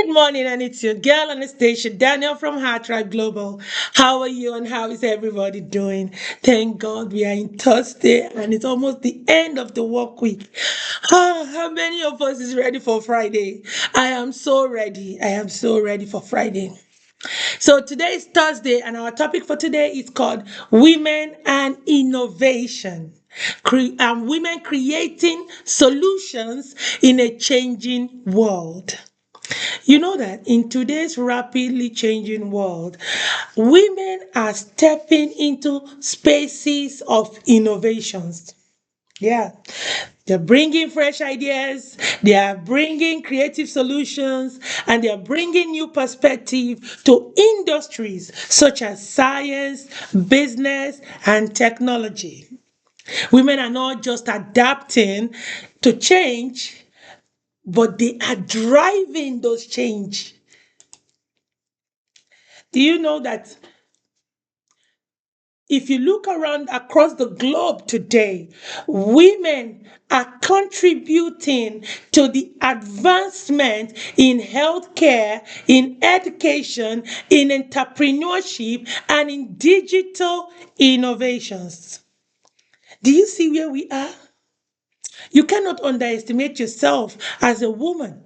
Good morning, and it's your girl Anastasia Daniel from Heart Tribe Global. How are you and how is everybody doing? Thank God we are in Thursday and it's almost the end of the work week. How many of us is ready for Friday? I am so ready. I am so ready for Friday. So today is Thursday, and our topic for today is called Women and Innovation. Women creating solutions in a changing world. You know that in today's rapidly changing world, women are stepping into spaces of innovations. Yeah, they're bringing fresh ideas, they are bringing creative solutions, and they are bringing new perspective to industries such as science, business, and technology. Women are not just adapting to change, but they are driving those change. Do you know that if you look around across the globe today, women are contributing to the advancement in healthcare, in education, in entrepreneurship, and in digital innovations? Do you see where we are? You cannot underestimate yourself as a woman.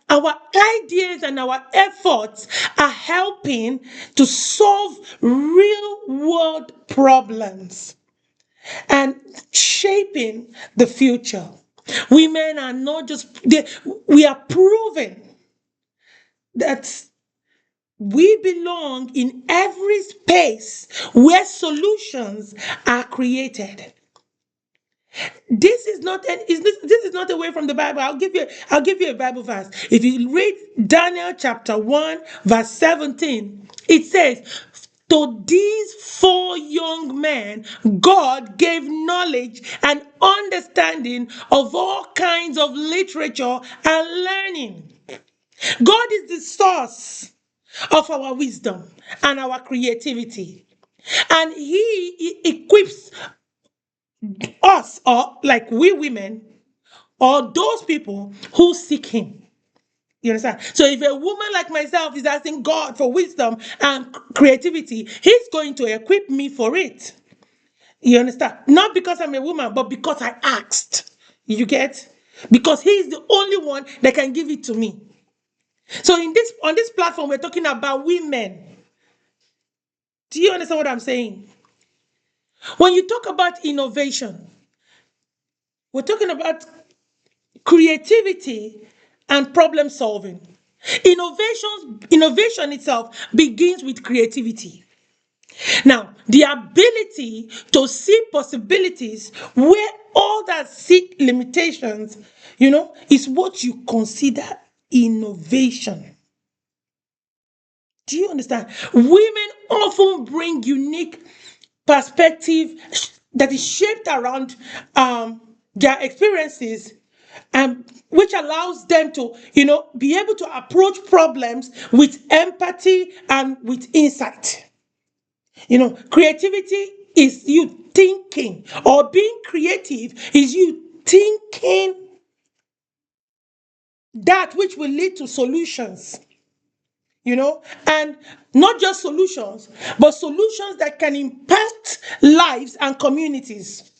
Our ideas and our efforts are helping to solve real world problems and shaping the future. Women are not we are proving that we belong in every space where solutions are created. This is not away from the Bible. I'll give you a Bible verse. If you read Daniel chapter 1 verse 17, it says, to these four young men, God gave knowledge and understanding of all kinds of literature and learning. God is the source of our wisdom and our creativity. And he equips us, or like we women, or those people who seek him. You understand? So if a woman like myself is asking God for wisdom and creativity, he's going to equip me for it. You understand? Not because I'm a woman, but because I asked. You get? Because he is the only one that can give it to me. So on this platform, we're talking about women. Do you understand what I'm saying? When you talk about innovation, we're talking about creativity and problem solving. Innovation itself begins with creativity. Now, the ability to see possibilities where others see limitations, is what you consider innovation. Do you understand? Women often bring unique perspective that is shaped around their experiences, which allows them to, be able to approach problems with empathy and with insight. Creativity is you thinking, or being creative is you thinking that which will lead to solutions. And not just solutions, but solutions that can impact lives and communities,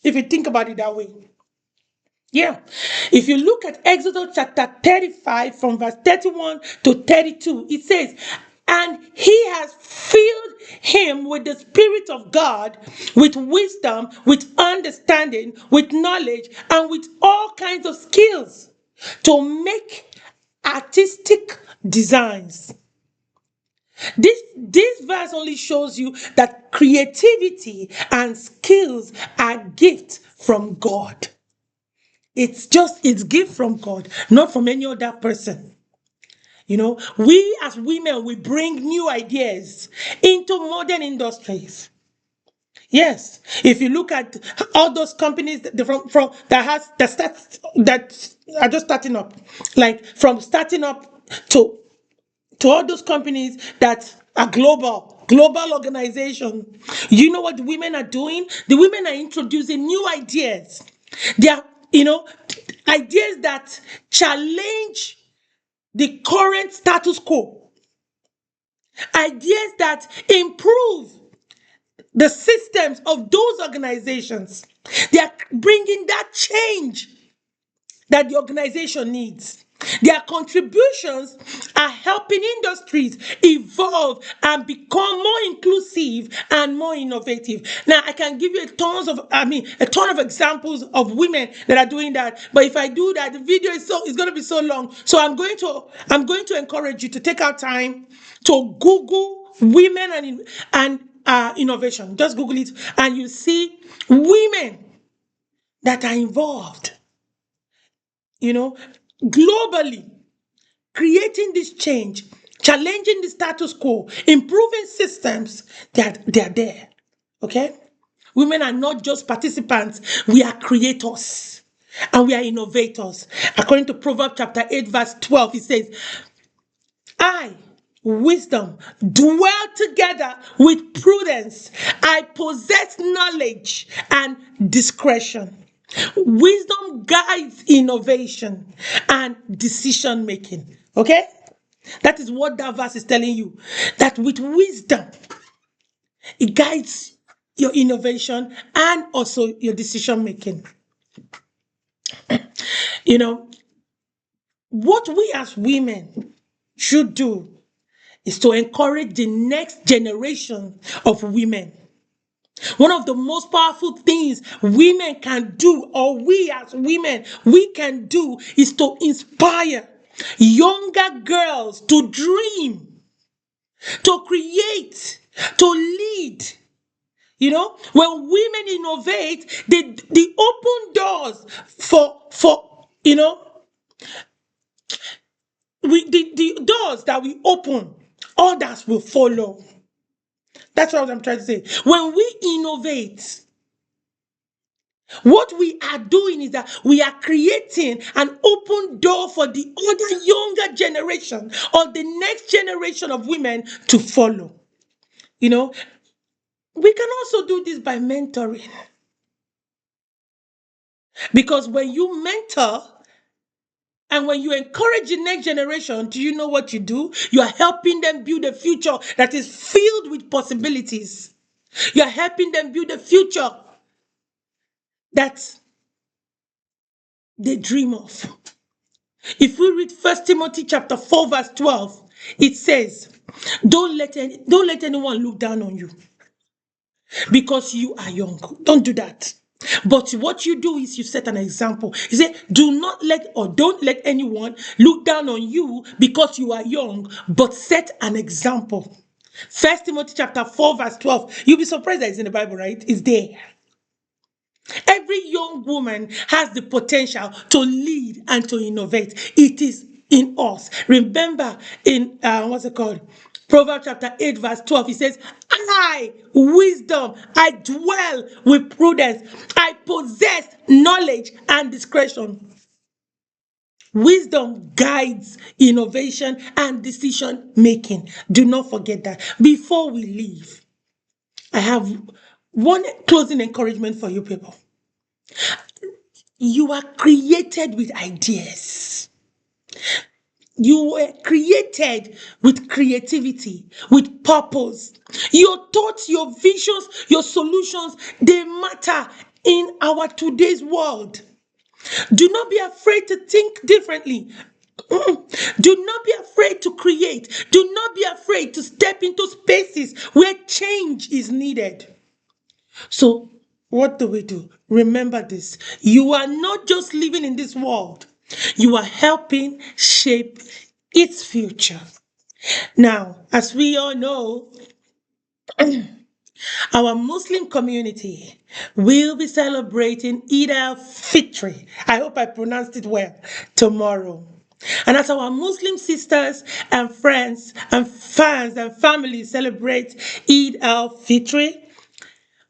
if you think about it that way. Yeah. If you look at Exodus chapter 35 from verse 31 to 32, it says, and he has filled him with the Spirit of God, with wisdom, with understanding, with knowledge, and with all kinds of skills to make artistic designs. This verse only shows you that creativity and skills are gifts from God. It's gift from God, not from any other person. We as women, we bring new ideas into modern industries. Yes, if you look at all those companies from that are just starting up, like from starting up to all those companies that are global organization. You know what the women are doing? The women are introducing new ideas. They are, ideas that challenge the current status quo, ideas that improve the systems of those organizations. They are bringing that change that the organization needs. Their contributions are helping industries evolve and become more inclusive and more innovative. Now, I can give you a ton of examples of women that are doing that. But if I do that, the video is going to be so long. So I'm going to encourage you to take out time to Google women and innovation. Just Google it, and you see women that are involved, you know, globally, creating this change, challenging the status quo, improving systems that they are there. Okay? Women are not just participants, we are creators and we are innovators. According to Proverbs chapter 8, verse 12, it says, I, wisdom, dwell together with prudence. I possess knowledge and discretion. Wisdom guides innovation and decision making. Okay? That is what that verse is telling you. That with wisdom, it guides your innovation and also your decision making. You know, what we as women should do is to encourage the next generation of women. One of the most powerful things women can do, or we as women, we can do, is to inspire younger girls to dream, to create, to lead. You know, when women innovate, they open doors for the doors that we open, others will follow. That's what I'm trying to say. When we innovate, what we are doing is that we are creating an open door for the other younger generation or the next generation of women to follow. You know, we can also do this by mentoring. Because when you mentor and when you encourage the next generation, do you know what you do? You are helping them build a future that is filled with possibilities. You are helping them build a future that they dream of. If we read 1 Timothy chapter 4, verse 12, it says, don't let anyone look down on you because you are young. Don't do that. But what you do is you set an example. He said, don't let anyone look down on you because you are young, but set an example. 1 Timothy chapter 4, verse 12. You'll be surprised that it's in the Bible, right? It's there. Every young woman has the potential to lead and to innovate. It is in us. Remember in, what's it called? Proverbs chapter 8, verse 12, it says, I, wisdom, I dwell with prudence. I possess knowledge and discretion. Wisdom guides innovation and decision making. Do not forget that. Before we leave, I have one closing encouragement for you people. You are created with ideas. You were created with creativity, with purpose. Your thoughts, your visions, your solutions, they matter in our today's world. Do not be afraid to think differently. Do not be afraid to create. Do not be afraid to step into spaces where change is needed. So, what do we do? Remember this. You are not just living in this world, you are helping shape its future. Now, as we all know, our Muslim community will be celebrating Eid al-Fitr. I hope I pronounced it well, tomorrow. And as our Muslim sisters and friends and fans and families celebrate Eid al-Fitr,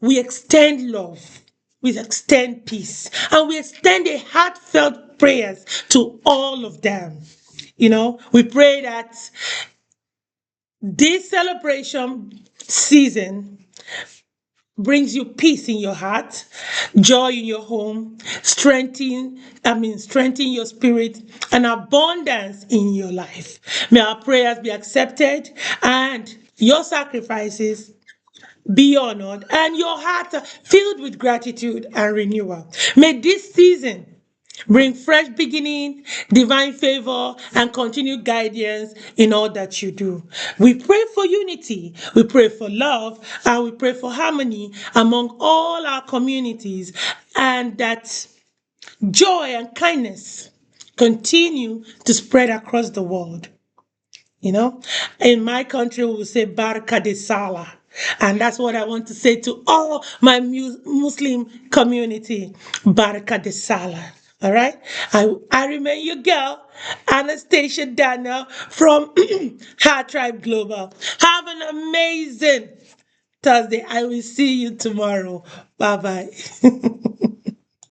we extend love, we extend peace, and we extend a heartfelt prayers to all of them. You know, we pray that this celebration season brings you peace in your heart, joy in your home, strengthen your spirit, and abundance in your life. May our prayers be accepted and your sacrifices be honored and your heart filled with gratitude and renewal. May this season bring fresh beginning, divine favor, and continued guidance in all that you do. We pray for unity, we pray for love, and we pray for harmony among all our communities, and that joy and kindness continue to spread across the world. You know, in my country, we will say Barka de Salah. And that's what I want to say to all my Muslim community. Barka de Salah. All right. I remain your girl, Anastasia Daniel from Heart Tribe Global. Have an amazing Thursday. I will see you tomorrow. Bye bye.